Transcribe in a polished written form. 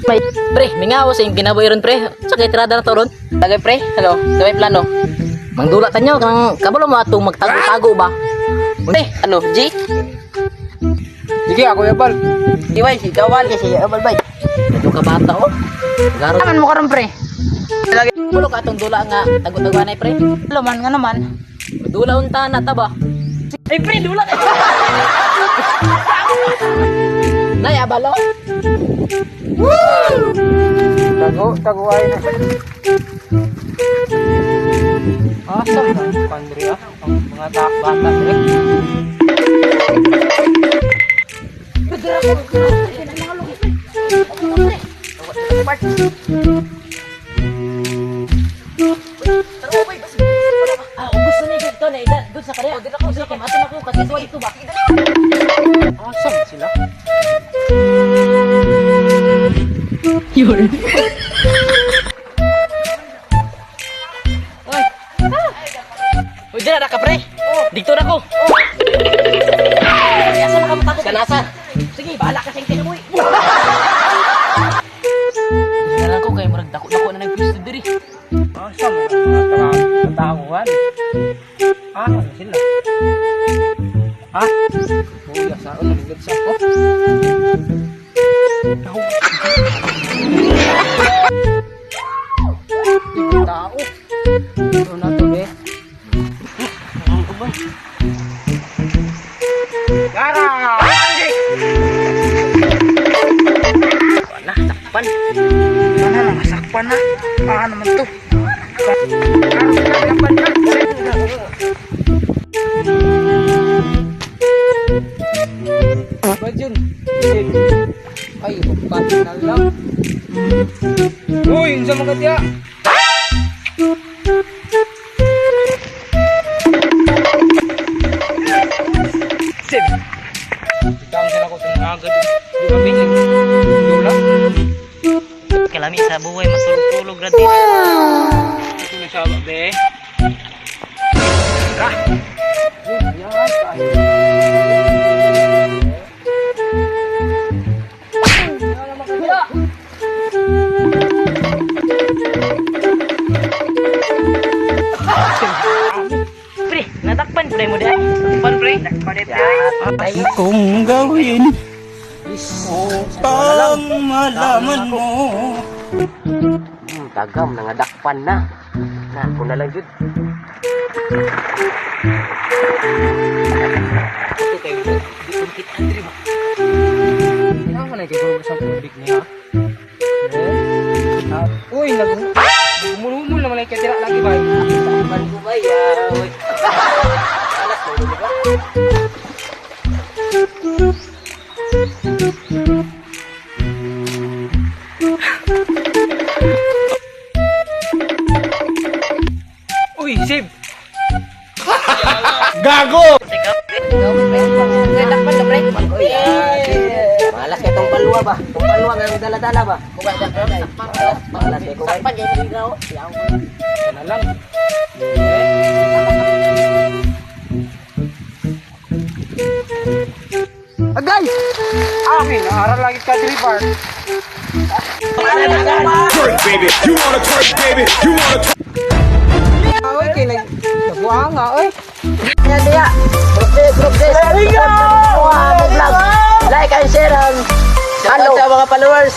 May pre, mingaw sa yung ginaboy ron pre. Sakay tirada na to ron. Tagay pre, hello, may plano. Mangdula tanyo kang kabalo mo atong magtago-tago ba? Pre, ano, G? Sige, ako yabal. Di ba, si Kawal, si Abal bay. Medyo ka bata oh. Garo. Aman mo karon pre. Lagi pulo ka atong dula nga tago-taganay pre. Luman nga naman. Dula unta na ta ba? Ay pre, dula ka. Nay abalo. Taguay na. Asam na, Pandri ah. Ang mga bata direk. Gusto ni dito na idan. Doon sa kanya. Dito ako sa kanya. Ato na ko kasi tuwa dito ba? Asam sila. Yun. Oy. Uy, dira na ka pre. Dito na ko. Asa na ka matakot? Kanasa. Sige, bahala ka sa ingtin mo. Dira ko kay murag dako-dako na nagpisto diri. Asam mga taguan. Ano sila? Ha? Kuya sa ulit sa ko. Tao. Ano na to be? Ano ba? Gara! Wala, sakpan. Mana na masakpan na? Paano naman to? Bajun. Ay, upat na lang. Uy, unsa mga tiya? Sim. Ditang sila ko itong agad. Di ba bigyan? Dula? Kalami sa buhay masulog-tulog gratis. Ito na siya, be. Tara. Yan, tayo. Pre, natakpan pre mo dai. Takpan pre. Takpan pre. Kung gawin upang malaman mo. Tagam nangadakpan na. Na ako na lang jud. Ito kay di kumpit Andre ba. Kailangan na kayo sa public niya. Uy, nagumulumul naman ay katira lagi ba? Takpan ko ba ya? Alas ko ba? Uy, Sib! Gago! Takpan na pre. Malas kay tong palwa ba? Tong palwa nga ang dala-dala ba? Kuha da ko dai. Malas kay ko. Takpan kay ligaw. Yaw. Na lang. Agay! Amin, naharal lagi ka diri bar. Twerk, baby! You wanna twerk, baby! You wanna twerk! Oy, kay nagbuang nga oy. Nya dia. Group this. There we go. Vlog. Like and share ang sa mga followers.